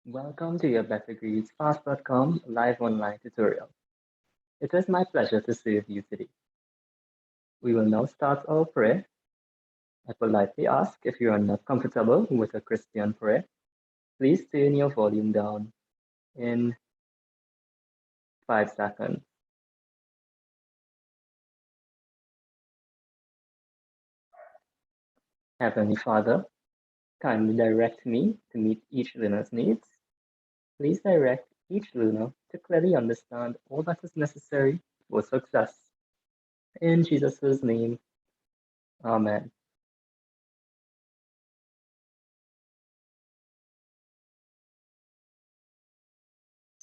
Welcome to your BetterGradesFast.com live online tutorial. It is my pleasure to serve you today. We will now start our prayer. I politely ask if you are not comfortable with a Christian prayer, please turn your volume down in 5 seconds. Heavenly Father, kindly direct me to meet each learner's needs. Please direct each learner to clearly understand all that is necessary for success. In Jesus' name, Amen.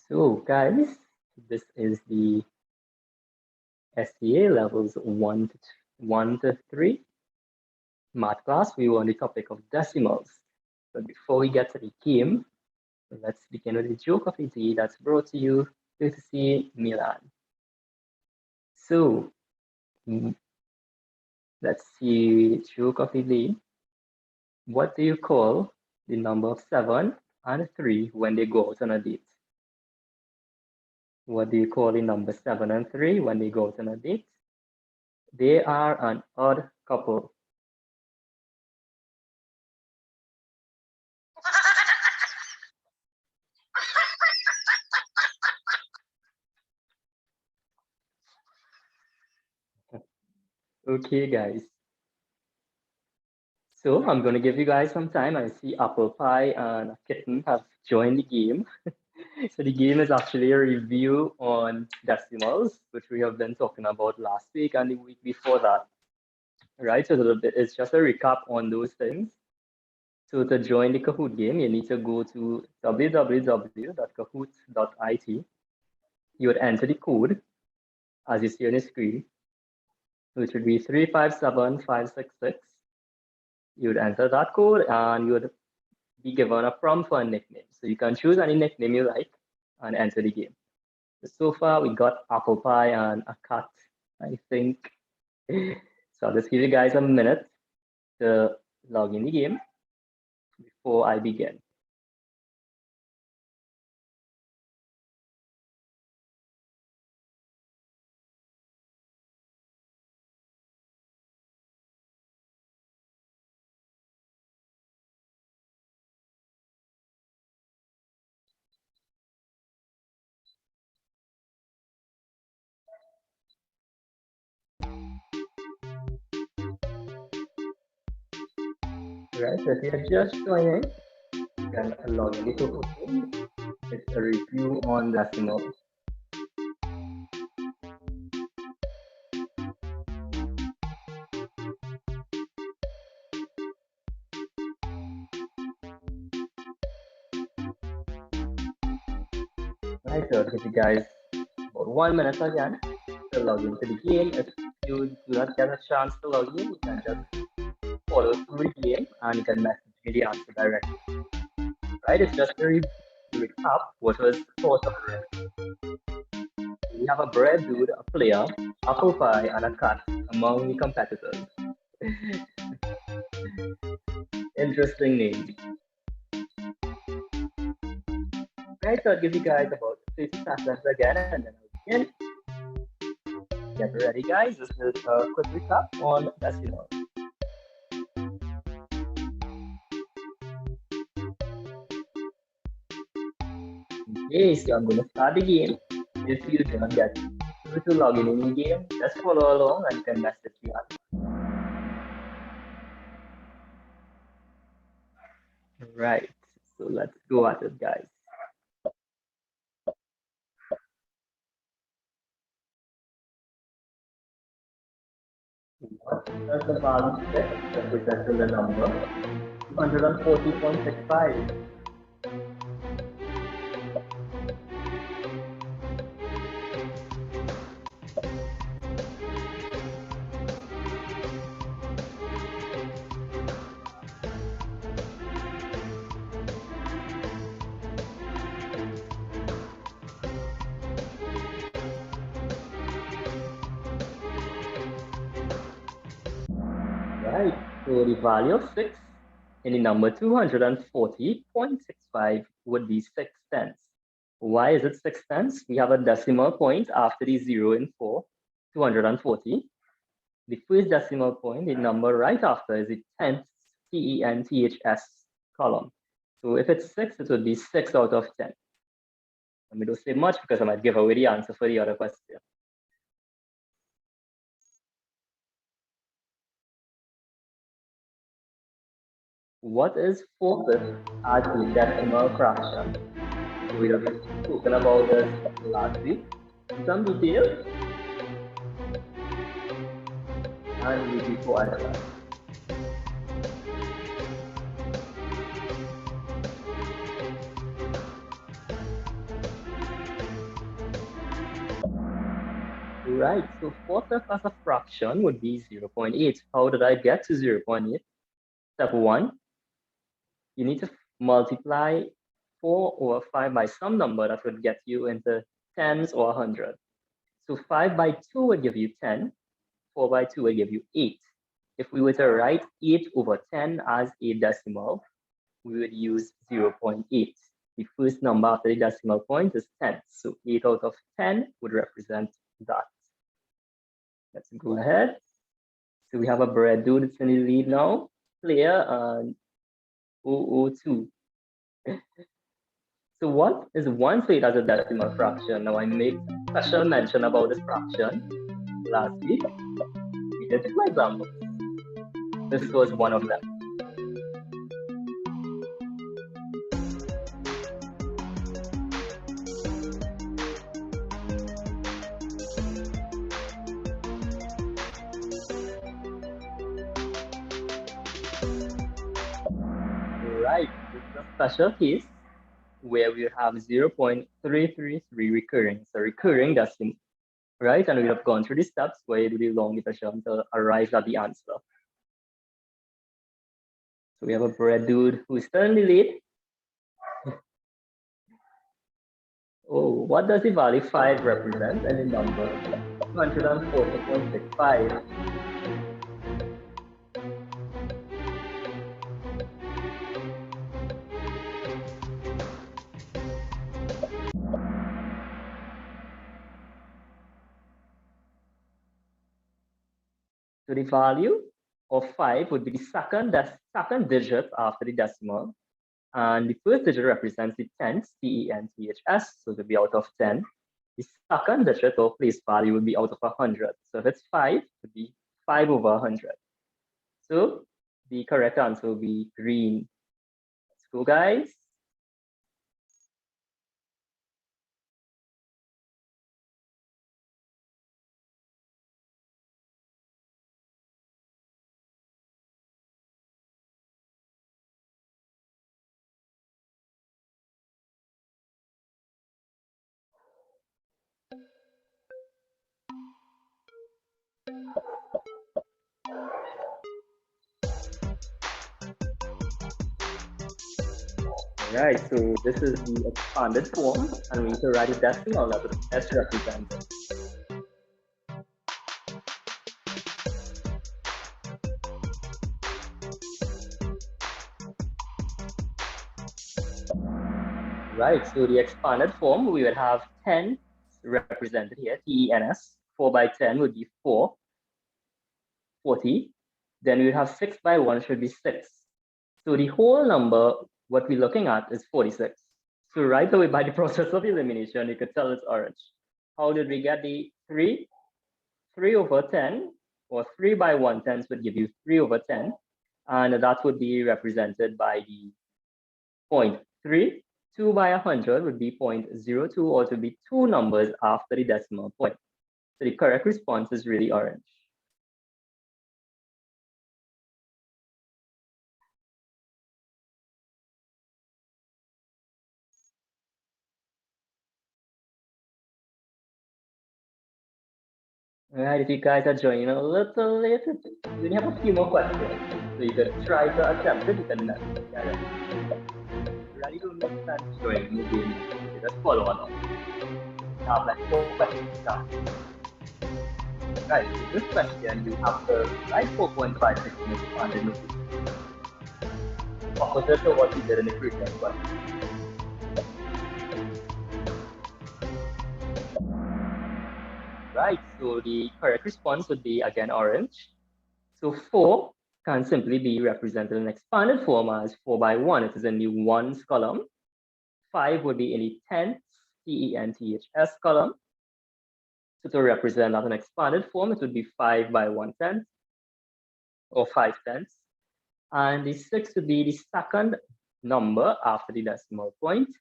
So, guys, this is the SCA levels 1 to 3 math class. We were on the topic of decimals. But before we get to the game, let's begin with the joke of the day that's brought to you courtesy Milan. So, let's see, joke of the day. What do you call the number of 7 and 3 when they go out on a date? What do you call the number 7 and 3 when they go out on a date? They are an odd couple. Okay, guys. So I'm going to give you guys some time. I see Apple Pie and Kitten have joined the game. So the game is actually a review on decimals, which we have been talking about last week and the week before that. Right, so it's just a recap on those things. So to join the Kahoot game, you need to go to www.kahoot.it. You would enter the code as you see on the screen, which would be 357566. You would enter that code and you would be given a prompt for a nickname. So you can choose any nickname you like and enter the game. So far, we got apple pie and a cat, I think. So I'll just give you guys a minute to log in the game before I begin. Right, so if you're just joining, you can log in the Kahoot game. It's a review on decimals. Right, so I'll give you guys about 1 minute again to log into the game. If you do not get a chance to log in, you can just follow through the game and you can message me the answer directly. Right, it's just a recap what was thought of it. We have a bread dude, a player, apple pie, and a cat among the competitors. Interesting name. Right, so I'll give you guys about 30 seconds again and then I'll begin. Get ready, guys. This is a quick recap on decimals. Okay, so I'm going to start the game. If you do not get through to log in the game, just follow along and you can message me. Right, so let's go at it, guys. What does the value set representing the number 240.65? Right, so the value of 6 in the number 240.65 would be 6/10. Why is it 6/10? We have a decimal point after the 0 in 4, 240. The first decimal point, the number right after, is the tenths, TENTHS column. So if it's 6, it would be 6 out of 10. Let me don't say much because I might give away the answer for the other question. What is 4/5 as a decimal fraction? We have spoken about this last week. Some details and week before as well. Right, so 4/5 as a fraction would be 0.8. How did I get to 0.8? Step 1, you need to multiply 4 over 5 by some number that would get you into tens or 100. So 5 by 2 would give you 10, 4 by 2 would give you 8. If we were to write 8 over 10 as a decimal, we would use 0.8. The first number after the decimal point is 10. So 8 out of 10 would represent that. Let's go ahead. So we have a bread dude that's in the lead now. Player and 002. So what is 1/3 as a decimal fraction? Now I made special mention about this fraction last week. We did 2 examples. This was one of them. Right, this is a special case where we have 0.333 recurring. It's a recurring decimal, right? And we have gone through the steps where you do the long division to arrive at the answer. So we have a bread dude who's still in the lead. Oh, what does the value 5 represent in the number 240.65? So the value of 5 would be the second digit after the decimal. And the first digit represents the tenths, TENTHS, so it would be out of 10. The second digit or place value would be out of 100. So if it's 5, it would be 5 over 100. So the correct answer will be green. Let's go, guys. Right, so this is the expanded form, and we need to write a decimal that would best represent it. Right, so the expanded form, we would have 10 represented here, TENS. 4 by 10 would be 4, 40. Then we would have 6 by 1 should be 6. So the whole number, what we're looking at is 46. So right away, by the process of elimination, you could tell it's orange. How did we get the 3? 3 over 10, or 3 by 1/10 would give you 3 over 10. And that would be represented by the 0.3. 2 by 100 would be 0.02, or it would be 2 numbers after the decimal point. So the correct response is really orange. All right, if you guys are joining a little late, we have a few more questions. So you could try to attempt it, you can ready to make that join the game. Just follow along. Now, like 4 questions now. Right, so this question, you have to write 4.56 minutes on the notice. Opposite to what you did in the previous question. Right, so the correct response would be again orange. So 4 can simply be represented in expanded form as 4 by 1. It is in the ones column. 5 would be in the tenths, tenths column. So to represent that in expanded form, it would be 5 by 1/10 or 5/10. And the 6 would be the second number after the decimal point.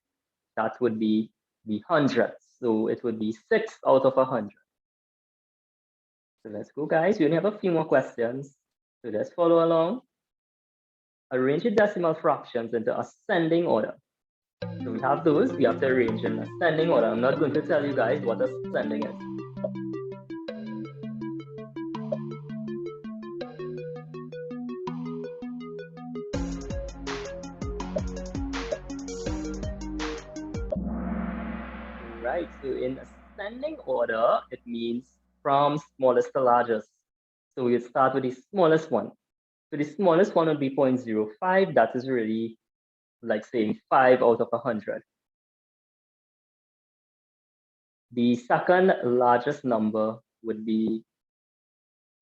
That would be the hundredths. So it would be 6 out of 100. So let's go, guys. We only have a few more questions. So let's follow along. Arrange your decimal fractions into ascending order. So we have those. We have to arrange in ascending order. I'm not going to tell you guys what ascending is. Right, so in ascending order, it means from smallest to largest. So we start with the smallest one. So the smallest one would be 0.05. That is really like saying 5 out of 100. The second largest number would be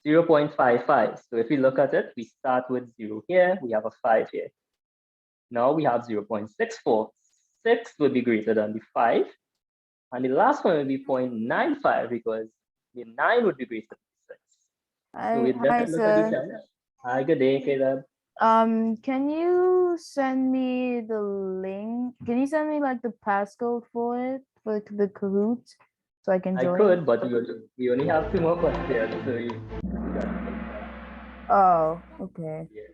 0.55. So if we look at it, we start with 0 here, we have a 5 here. Now we have 0.64. 6 would be greater than the 5. And the last one would be 0.95 because the 9 would be greater than 6. So we Hi, look at the sir. test. Hi, good day, Caleb. Can you send me the link? Can you send me like the passcode for it, for the Kahoot, so I can join? I could, but we only have 2 more questions. So Oh, okay. yeah.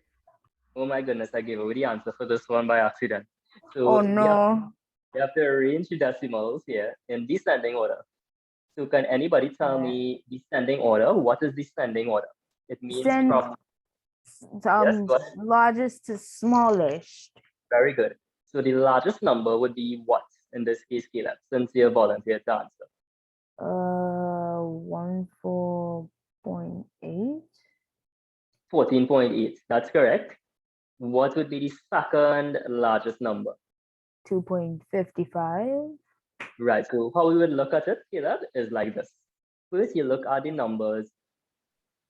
Oh my goodness, I gave away the answer for this one by accident. So Oh no. we have to arrange the decimals here in descending order. So can anybody tell me descending order? What is descending order? It means Send from yes, go ahead. largest to smallest. Very good. So the largest number would be what in this case, Caleb, since you volunteered to answer? 14.8. 14.8. That's correct. What would be the second largest number? 2.55. Right. So how we would look at it, Caleb, is like this. First, you look at the numbers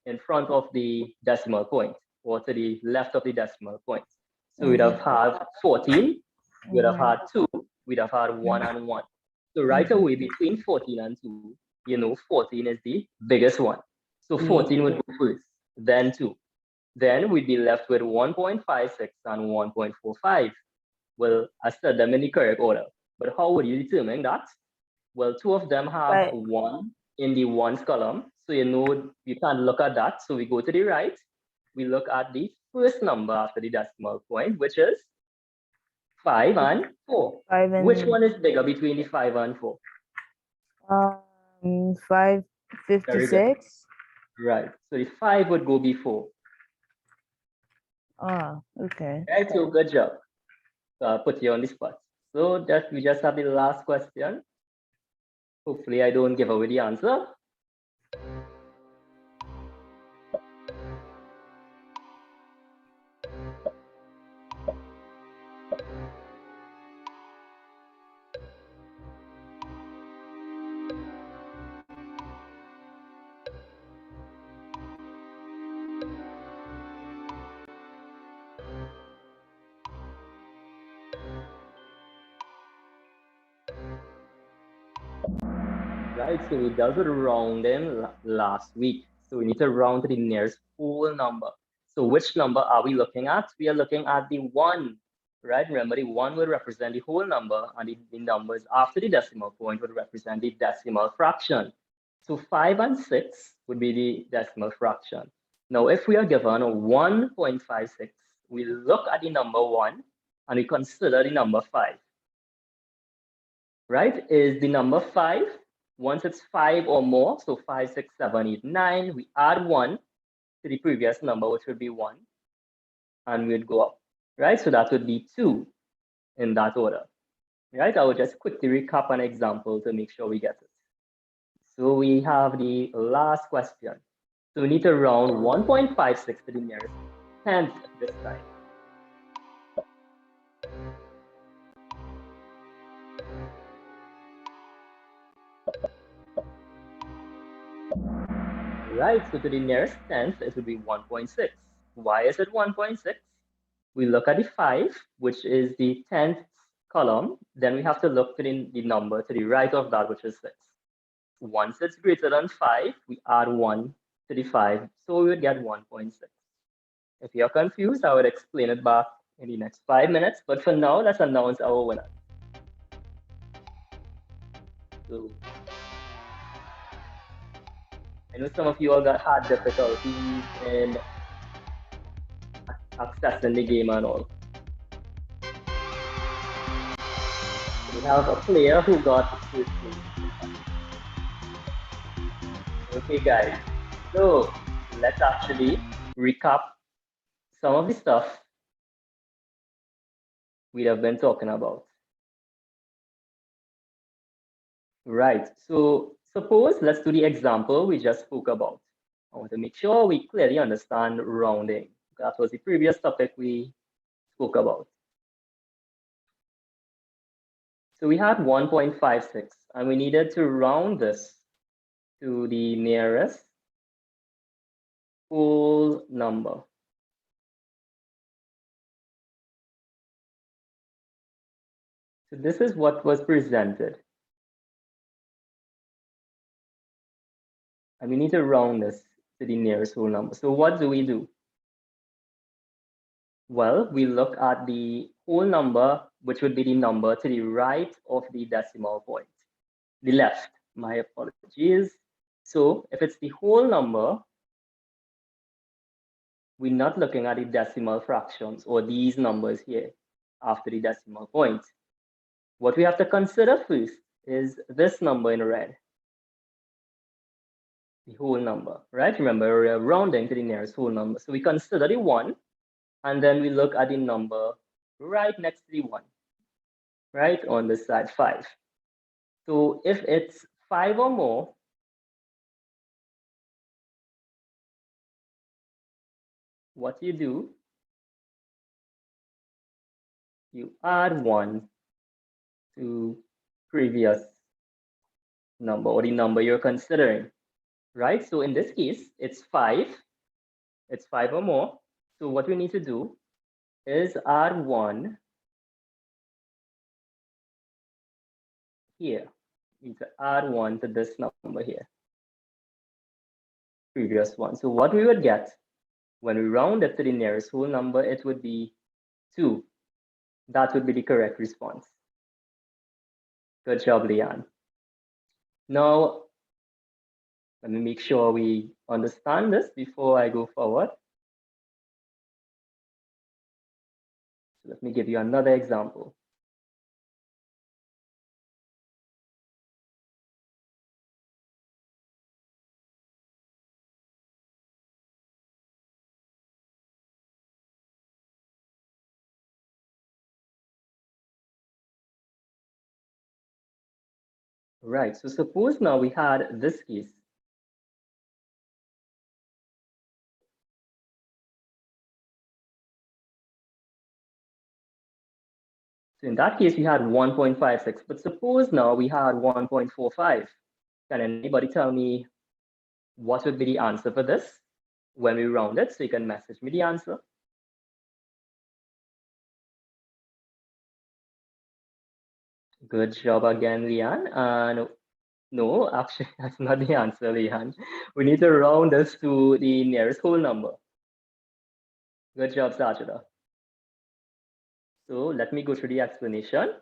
in front of the decimal point or to the left of the decimal point. So we'd have had 14, we'd have had 2, we'd have had 1 and 1. So right away between 14 and 2, you know 14 is the biggest one. So 14 would go first, then 2. Then we'd be left with 1.56 and 1.45. Well, I said them in the correct order. But how would you determine that? Well, 2 of them have 1 in the ones column. So you know you can't look at that. So we go to the right. We look at the first number after the decimal point, which is 5 and 4. Which one is bigger between the 5 and 4? 556. Right. So the 5 would go before. Ah, okay. Right, so good job. So I'll put you on the spot. So we just have the last question. Hopefully I don't give away the answer. Right, so we dealt with rounding last week. So we need to round to the nearest whole number. So which number are we looking at? We are looking at the 1, right? Remember, the 1 would represent the whole number, and the numbers after the decimal point would represent the decimal fraction. So 5 and 6 would be the decimal fraction. Now, if we are given 1.56, we look at the number 1 and we consider the number 5. Right? Is the number 5? Once it's 5 or more, so 5, 6, 7, 8, 9, we add 1 to the previous number, which would be 1, and we'd go up, right? So that would be 2 in that order, right? I will just quickly recap an example to make sure we get it. So we have the last question. So we need to round 1.56 to the nearest 10th this time. Right, so to the nearest tenth, it would be 1.6. Why is it 1.6? We look at the 5, which is the 10th column. Then we have to look to the number to the right of that, which is 6. Once it's greater than 5, we add 1 to the 5, so we would get 1.6. If you're confused, I would explain it back in the next 5 minutes, but for now, let's announce our winner. So, I know some of you all had difficulties in accessing the game and all. We have a player who got the first place. Okay, guys. So let's actually recap some of the stuff we have been talking about. Right. So suppose let's do the example we just spoke about. I want to make sure we clearly understand rounding. That was the previous topic we spoke about. So we had 1.56 and we needed to round this to the nearest whole number. So this is what was presented. And we need to round this to the nearest whole number. So what do we do? Well, we look at the whole number, which would be the number to the right of the decimal point. The left, my apologies. So if it's the whole number, we're not looking at the decimal fractions or these numbers here after the decimal point. What we have to consider first is this number in red, the whole number, right? Remember, we're rounding to the nearest whole number. So we consider the 1, and then we look at the number right next to the 1, right on the side, 5. So if it's 5 or more, what you do, you add 1 to previous number or the number you're considering, right? So in this case, it's 5. It's 5 or more. So what we need to do is add 1 here. You need to add 1 to this number here, previous one. So what we would get when we round it to the nearest whole number, it would be 2. That would be the correct response. Good job, Leanne. Now, let me make sure we understand this before I go forward. So let me give you another example. Right, so suppose now we had this case. So in that case, we had 1.56, but suppose now we had 1.45. Can anybody tell me what would be the answer for this when we round it? So you can message me the answer. Good job again, Leanne. And no, actually, that's not the answer, Leanne. We need to round this to the nearest whole number. Good job, Sajida. So let me go through the explanation.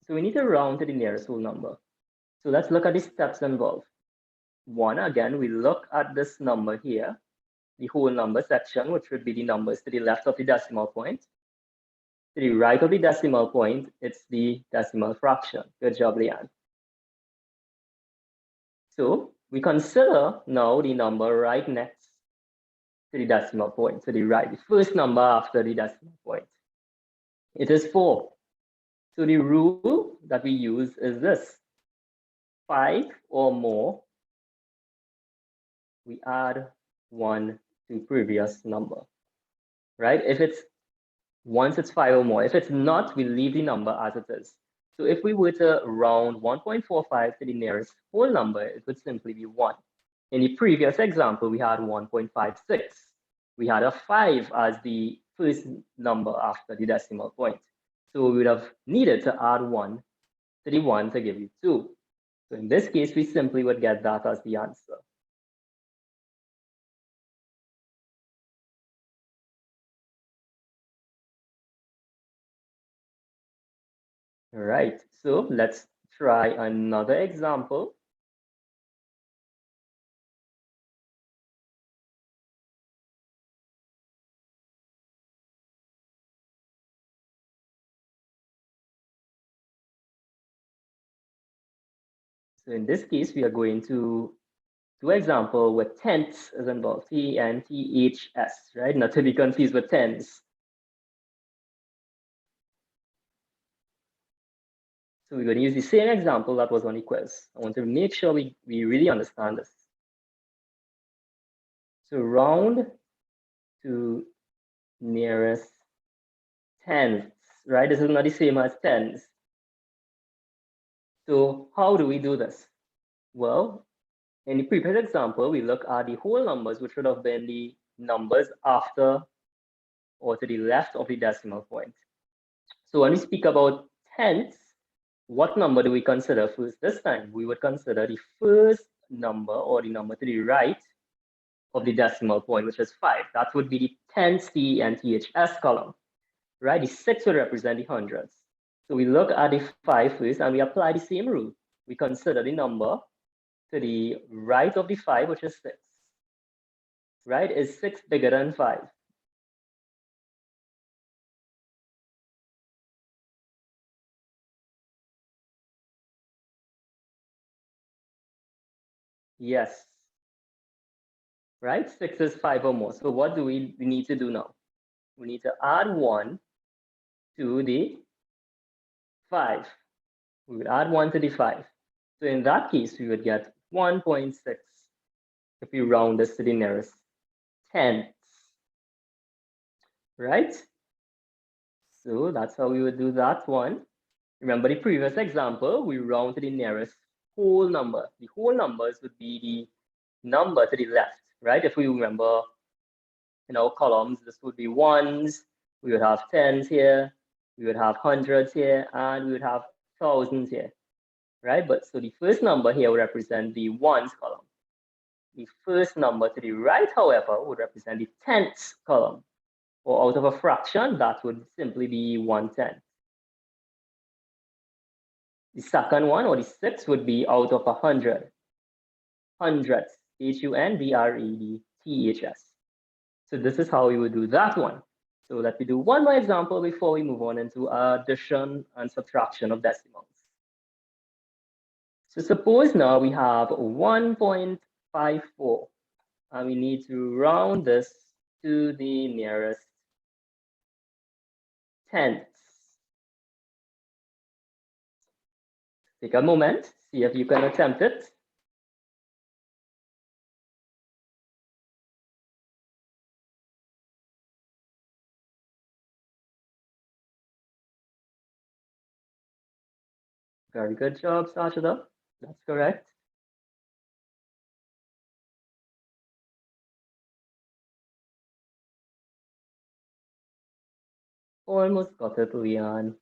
So we need to round to the nearest whole number. So let's look at the steps involved. 1, again, we look at this number here, the whole number section, which would be the numbers to the left of the decimal point. To the right of the decimal point, it's the decimal fraction. Good job, Leanne. So we consider now the number right next to the decimal point, to the right, the first number after the decimal point. It is 4. So the rule that we use is this: 5 or more, we add 1 to previous number, right? If it's once it's 5 or more, if it's not, we leave the number as it is. So if we were to round 1.45 to the nearest whole number, it would simply be 1. In the previous example, we had 1.56. We had a 5 as the first number after the decimal point. So we would have needed to add 1 to the 1 to give you 2. So in this case, we simply would get that as the answer. All right, so let's try another example. So in this case, we are going to do example where tenths is involved, T-N-T-H-S, right? Not to be confused with tens. So we're going to use the same example that was on the quiz. I want to make sure we really understand this. So round to nearest tenths, right? This is not the same as tens. So how do we do this? Well, in the previous example, we look at the whole numbers, which would have been the numbers after or to the left of the decimal point. So when we speak about tenths, what number do we consider first this time? We would consider the first number or the number to the right of the decimal point, which is 5. That would be the tenths, T and THS column, right? The 6 would represent the hundreds. So we look at the 5 first and we apply the same rule. We consider the number to the right of the 5, which is 6, right? Is 6 bigger than 5? Yes, right? 6 is 5 or more. So what do we need to do now? We need to add 1 to the 5. We would add 1 to the 5. So in that case, we would get 1.6 if we round this to the nearest tenths, right? So that's how we would do that one. Remember the previous example, we round to the nearest whole number. The whole numbers would be the number to the left, right? If we remember in our columns, this would be ones, we would have tens here, we would have hundreds here, and we would have thousands here, right? But so the first number here would represent the ones column. The first number to the right, however, would represent the tenths column. Or out of a fraction, that would simply be 1/10. The second one, or the 6, would be out of 100. Hundreds, Hundredths. So this is how we would do that one. So let me do one more example before we move on into addition and subtraction of decimals. So suppose now we have 1.54 and we need to round this to the nearest tenths. Take a moment, see if you can attempt it. Very good job, Sashida. That's correct. Almost got it, Leon.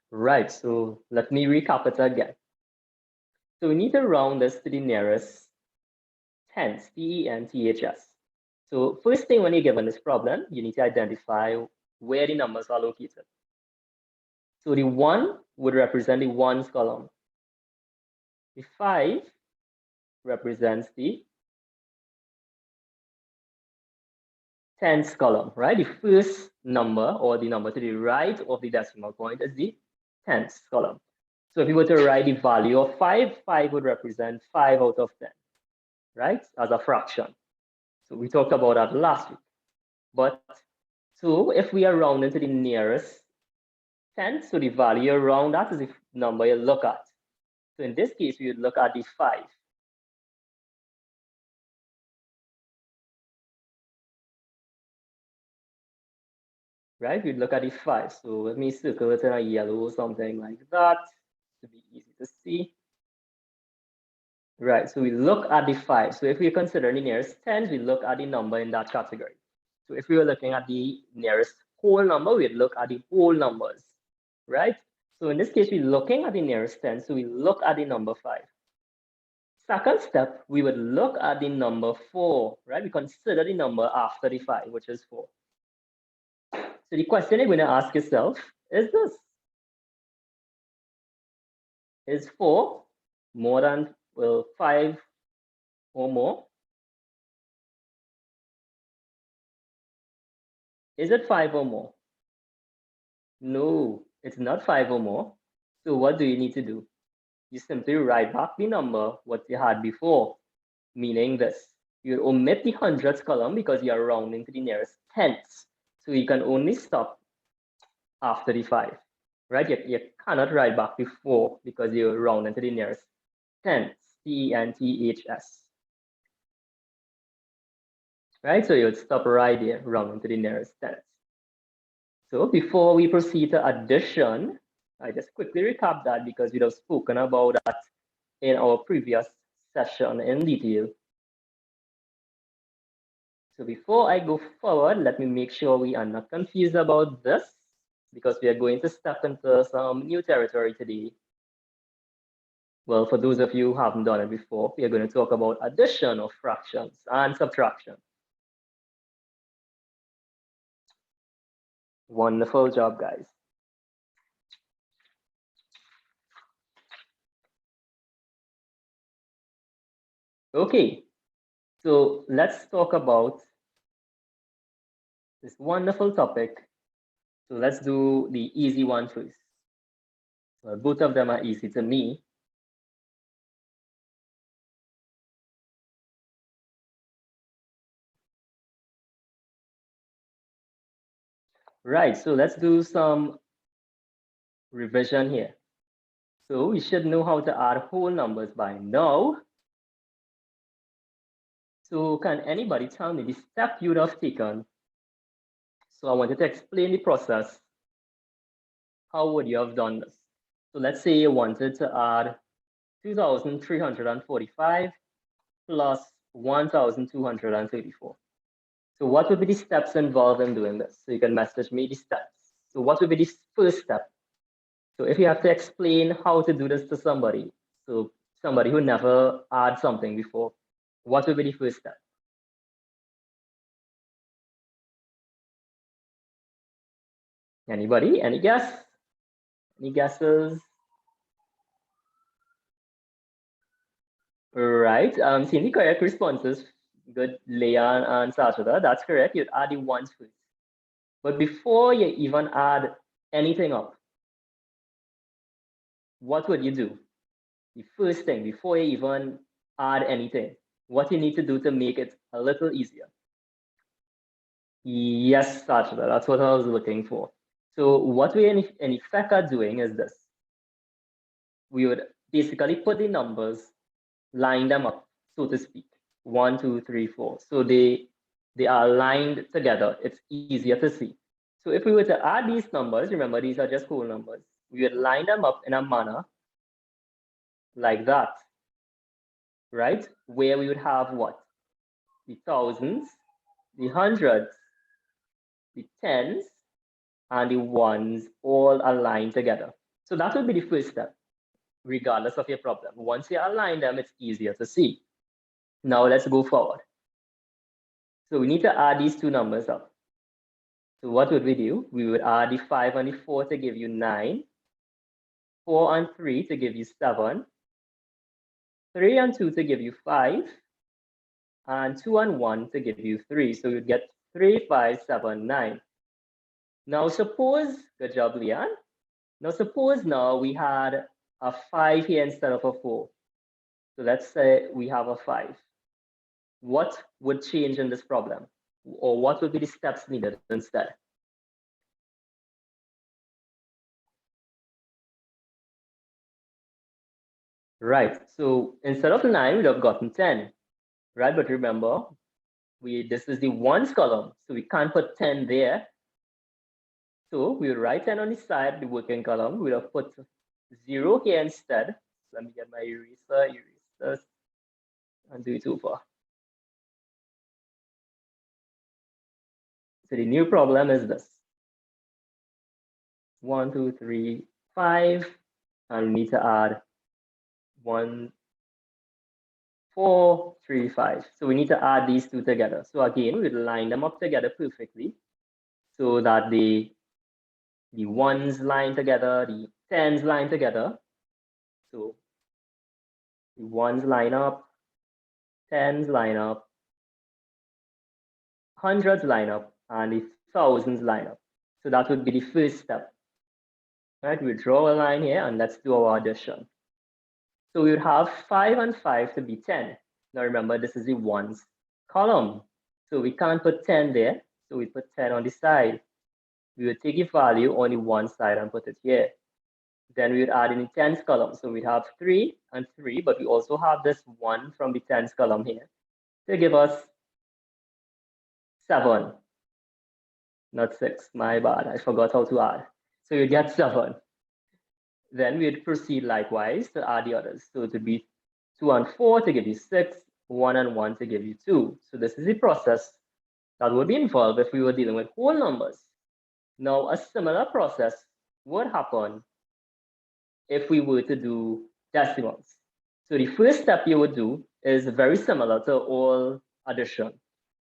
Right, so let me recap it again. So we need to round this to the nearest tenths, TENTHS. So first thing when you're given this problem, you need to identify where the numbers are located. So the 1 would represent the ones column. The 5 represents the tenths column, right? The first number or the number to the right of the decimal point is the tenths column. So if you were to write the value of 5, 5 would represent 5 out of 10, right? As a fraction. So we talked about that last week. But so if we are rounding to the nearest tenth, so the value around that is the number you look at. So in this case, we would look at the 5. right? We'd look at the 5. So let me circle it in a yellow or something like that to be easy to see. Right, so we look at the 5. So if we consider the nearest tens, we look at the number in that category. So if we were looking at the nearest whole number, we'd look at the whole numbers, right? So in this case, we're looking at the nearest 10, so we look at the number 5. Second step, we would look at the number 4, right? We consider the number after the 5, which is 4. So the question you're going to ask yourself is this. Is 4 more than, well, 5 or more? Is it 5 or more? No, it's not 5 or more. So what do you need to do? You simply write back the number what you had before, meaning this. You omit the hundreds column because you are rounding to the nearest tenths. So you can only stop after the 5, right? You cannot write back the 4 because you're rounding to the nearest tenths, tenths, right? So you would stop right there, rounding to the nearest tenths. So before we proceed to addition, I just quickly recap that because we have spoken about that in our previous session in detail. So before I go forward, let me make sure we are not confused about this because we are going to step into some new territory today. Well, for those of you who haven't done it before, we are going to talk about addition of fractions and subtraction. Wonderful job, guys. Okay, so let's talk about this wonderful topic. So let's do the easy one first. Well, both of them are easy to me. Right, so let's do some revision here. So we should know how to add whole numbers by now. So can anybody tell me the step you would have taken? So I wanted to explain the process. How would you have done this? So let's say you wanted to add 2,345 plus 1,234. So what would be the steps involved in doing this? So you can message me the steps. So what would be the first step? So if you have to explain how to do this to somebody, so somebody who never had something before, what would be the first step? Anybody? Any guess? Any guesses? Right. Seeing the correct responses. Good, Leon and Sajada. That's correct. You'd add the ones first. But before you even add anything up, what would you do? The first thing, before you even add anything, what you need to do to make it a little easier. Yes, Sajada, that's what I was looking for. So what we in effect are doing is this. We would basically put the numbers, line them up, so to speak. 1, 2, 3, 4. So they are aligned together. It's easier to see. So if we were to add these numbers, remember these are just whole numbers, we would line them up in a manner like that, right? Where we would have what? The thousands, the hundreds, the tens, and the ones all aligned together. So that would be the first step, regardless of your problem. Once you align them, it's easier to see. Now let's go forward. So we need to add these two numbers up. So what would we do? We would add the 5 and the 4 to give you 9, 4 and 3 to give you 7, 3 and 2 to give you 5, and 2 and 1 to give you 3. So you'd get 3, 5, 7, 9. Now suppose, good job, Leon. Now suppose now we had a 5 here instead of a 4. So let's say we have a 5. What would change in this problem? Or what would be the steps needed instead? Right, so instead of 9, we'd have gotten 10, right? But remember, this is the ones column, so we can't put 10 there. So we would write 10 on the side, the working column. We'll have put 0 here instead. Let me get my eraser, and do it over. So the new problem is this. 1, 2, 3, 5, and we need to add 1, 4, 3, 5. So we need to add these two together. So again, we'll line them up together perfectly so that the ones line together, the tens line together. So the ones line up, tens line up, hundreds line up, and the thousands line up. So that would be the first step. Right, we draw a line here and let's do our addition. So we would have 5 and 5 to be 10. Now remember, this is the ones column. So we can't put 10 there. So we put 10 on the side. We would take a value on the one side and put it here. Then we would add in the tens column. So we'd have 3 and 3, but we also have this 1 from the tens column here to give us 7. Not 6, my bad. I forgot how to add. So you get 7. Then we'd proceed likewise to add the others. So it would be 2 and 4 to give you 6, 1 and 1 to give you 2. So this is the process that would be involved if we were dealing with whole numbers. Now, a similar process would happen if we were to do decimals. So the first step you would do is very similar to all addition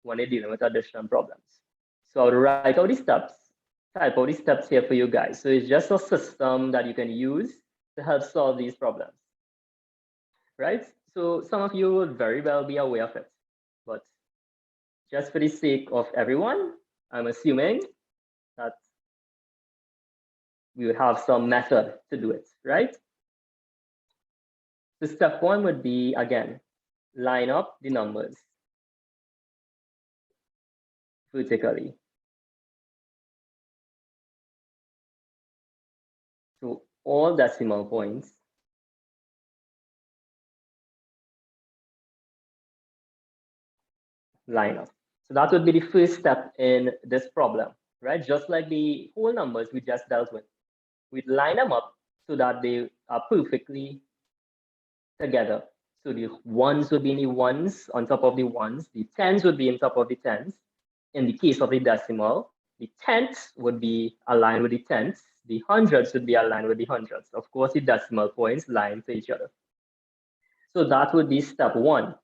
when you're dealing with addition problems. So I would write out the steps, type out the steps here for you guys. So it's just a system that you can use to help solve these problems, right? So some of you would very well be aware of it, but just for the sake of everyone, I'm assuming that we would have some method to do it, right? So step 1 would be, again, line up the numbers vertically. So all decimal points line up. So that would be the first step in this problem, right? Just like the whole numbers we just dealt with. We'd line them up so that they are perfectly together. So the ones would be in the ones on top of the ones, the tens would be on top of the tens. In the case of the decimal, the tenths would be aligned with the tenths, the hundreds would be aligned with the hundreds. Of course, the decimal points line to each other. So that would be step 1.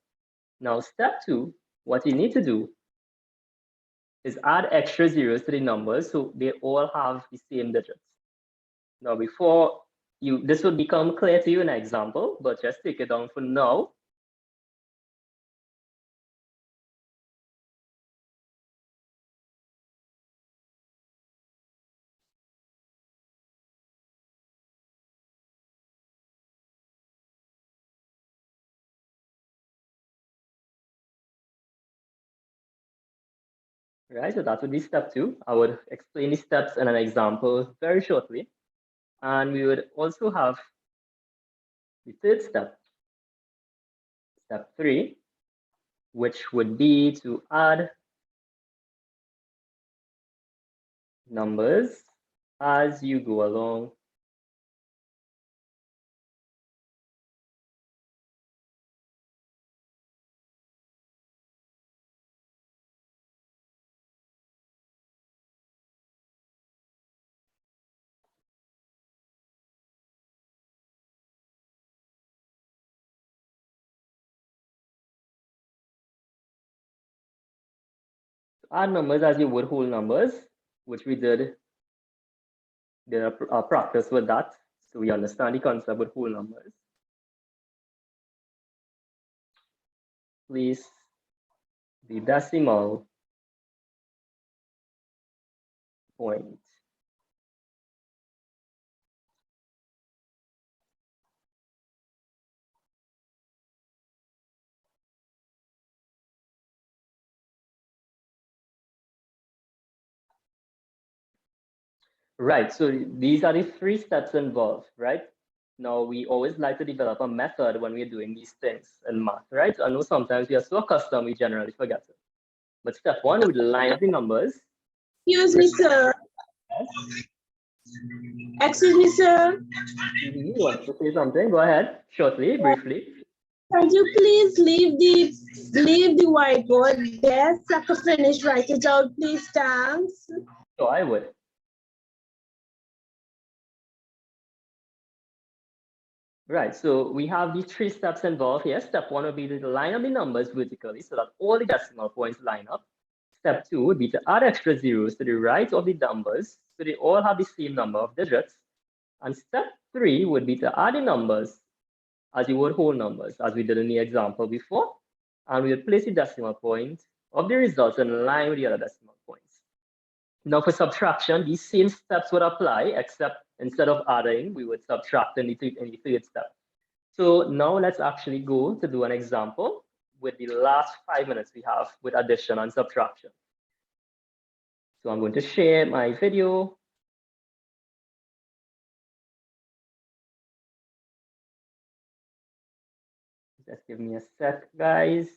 Now, step 2, what you need to do is add extra zeros to the numbers so they all have the same digits. Now, before this would become clear to you in an example, but just take it down for now. Right, so that would be step 2. I would explain the steps in an example very shortly. And we would also have the third step, step 3, which would be to add numbers as you go along. Add numbers as you would whole numbers, which we did a practice with that. So we understand the concept with whole numbers. Place the decimal point right. So these are the 3 steps involved, right? Now, we always like to develop a method when we're doing these things in math, right? I know sometimes we are so accustomed, we generally forget it. But step 1 would line up the numbers. Excuse me, sir. Excuse me, sir. You want to say something? Go ahead, shortly, briefly. Could you please leave the whiteboard there so I can finish write it out, please? Thanks. So I would. Right, so we have these 3 steps involved here. Step 1 would be to line up the numbers vertically so that all the decimal points line up. Step 2 would be to add extra zeros to the right of the numbers so they all have the same number of digits. And step 3 would be to add the numbers as you would whole numbers, as we did in the example before. And we would place the decimal point of the results in line with the other decimal points. Now for subtraction, these same steps would apply, except instead of adding, we would subtract in the third step. So now let's actually go to do an example with the last 5 minutes we have with addition and subtraction. So I'm going to share my video. Just give me a sec, guys.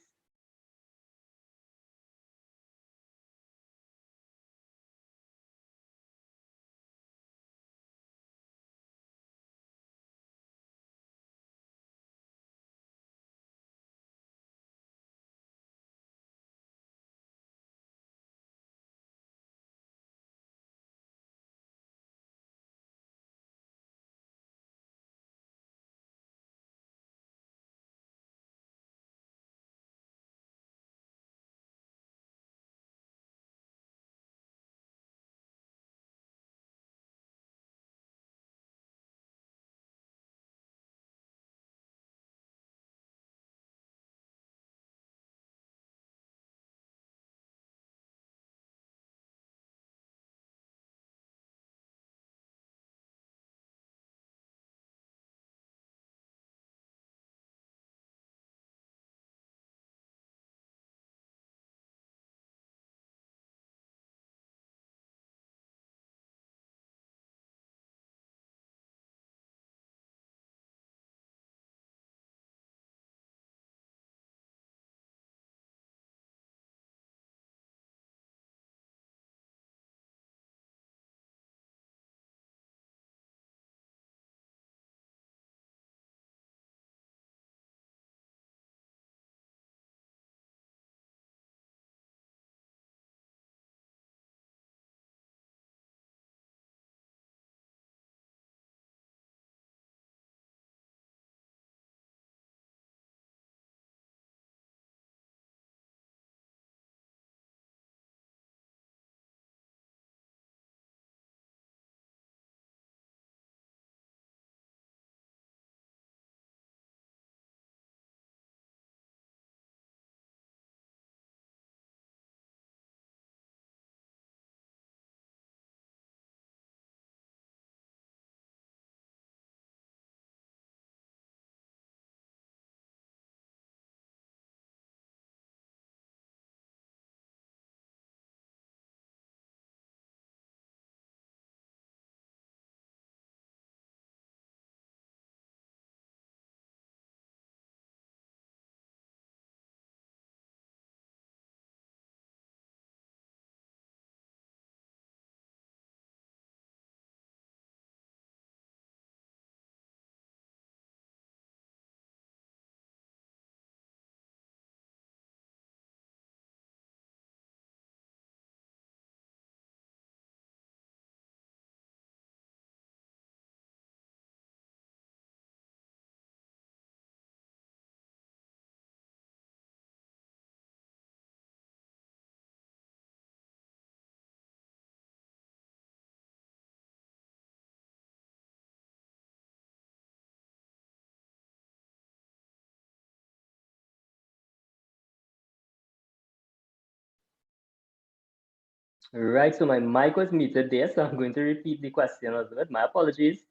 Right, so my mic was muted there, so I'm going to repeat the question a little bit. My apologies.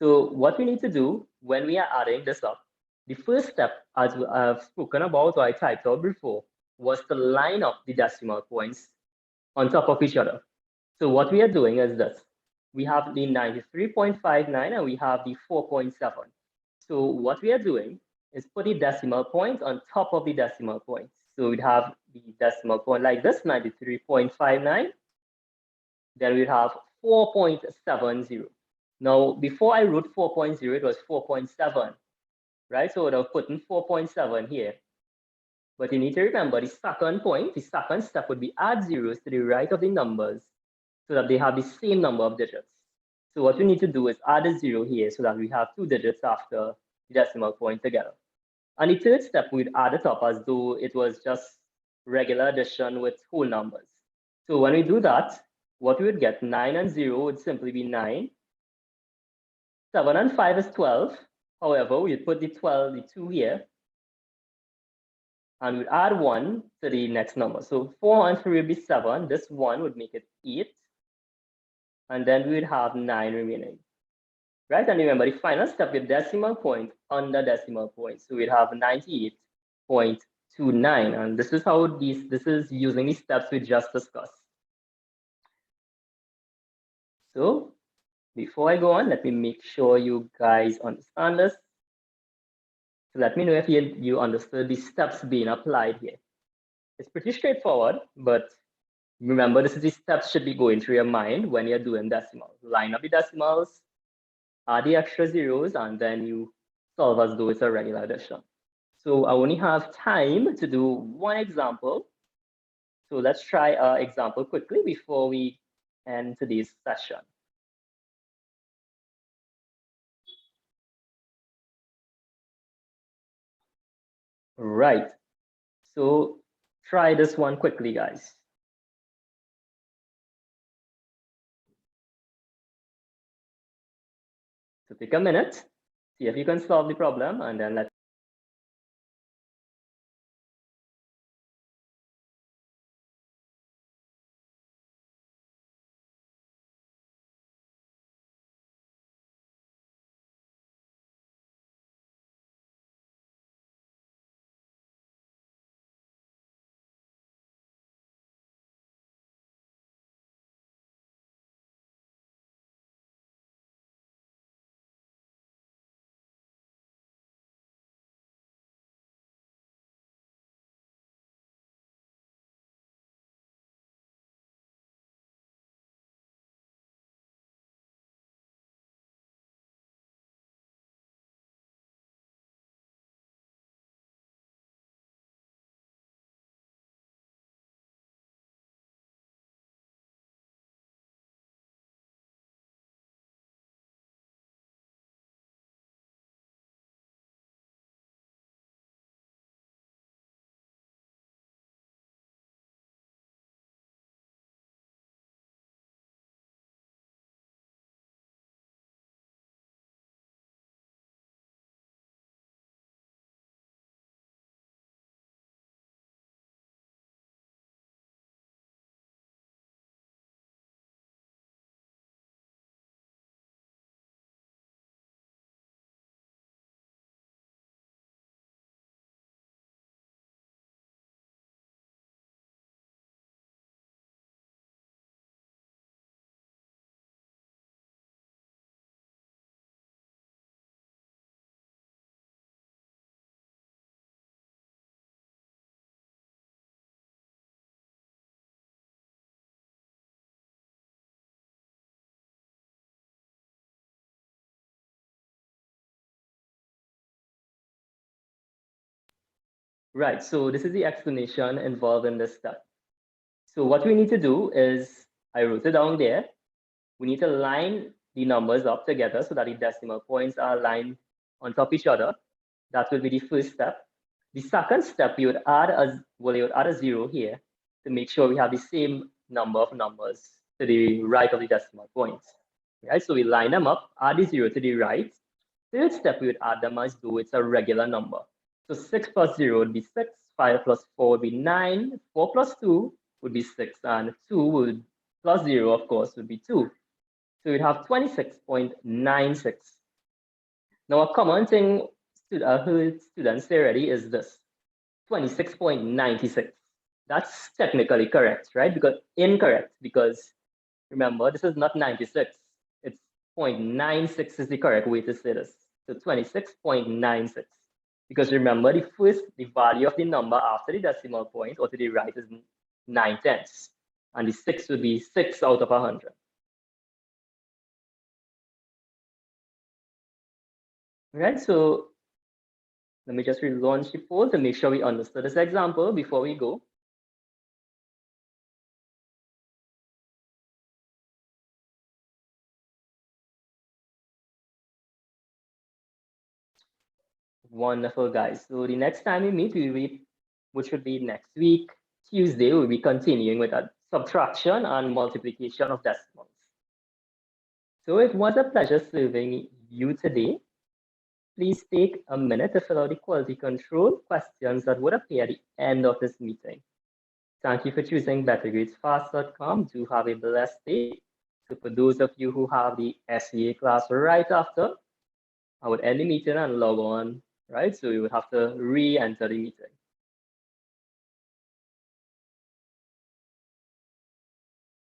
So what we need to do when we are adding this up, the first step, as I've spoken about or I typed out before, was to line up the decimal points on top of each other. So what we are doing is this. We have the 93.59 and we have the 4.7. So what we are doing is put the decimal point on top of the decimal point. So we'd have the decimal point like this, 93.59. Then we'd have 4.70. Now, before I wrote 4.0, it was 4.7, right? So I would have put in 4.7 here. But you need to remember the second point, the second step would be add zeros to the right of the numbers so that they have the same number of digits. So what we need to do is add a 0 here so that we have 2 digits after the decimal point together. And the third step, we'd add it up as though it was just regular addition with whole numbers. So when we do that, what we would get, 9 and 0 would simply be 9. 7 and 5 is 12. However, we'd put the 2 here, and we'd add 1 to the next number. So 4 and 3 would be 7. This 1 would make it 8. And then we would have 9 remaining. Right? And remember, the final step with decimal point under decimal point. So we'd have 98.29. And this is how this is using the steps we just discussed. So before I go on, let me make sure you guys understand this. So let me know if you understood the steps being applied here. It's pretty straightforward, but remember, this is the steps should be going through your mind when you're doing decimals. Line up the decimals, add the extra zeros, and then you solve as though it's a regular addition. So I only have time to do one example. So let's try an example quickly before we end today's session. Right. So try this one quickly, guys. So take a minute, see if you can solve the problem, and then let's. Right, so this is the explanation involved in this step. So what we need to do is, I wrote it down there. We need to line the numbers up together so that the decimal points are aligned on top of each other. That will be the first step. The second step, you would add a 0 here to make sure we have the same number of numbers to the right of the decimal points. Right, so we line them up, add the 0 to the right. Third step, we would add them as though it's a regular number. So 6 plus 0 would be 6, 5 plus 4 would be 9, 4 plus 2 would be 6, and 2 would plus 0, of course, would be 2. So we'd have 26.96. Now, a common thing I heard students say already is this, 26.96. That's technically correct, right? Because incorrect, because remember, this is not 96. It's 0.96 is the correct way to say this. So 26.96. Because remember, the value of the number after the decimal point or to the right is 9/10. And the 6 would be 6 out of 100. Right, so let me just relaunch the poll to make sure we understood this example before we go. Wonderful, guys. So the next time we meet, which would be next week, Tuesday, we'll be continuing with a subtraction and multiplication of decimals. So it was a pleasure serving you today. Please take a minute to fill out the quality control questions that would appear at the end of this meeting. Thank you for choosing BetterGradesFast.com. Do have a blessed day. So for those of you who have the SEA class right after, I would end the meeting and log on, right? So you would have to re-enter the meeting.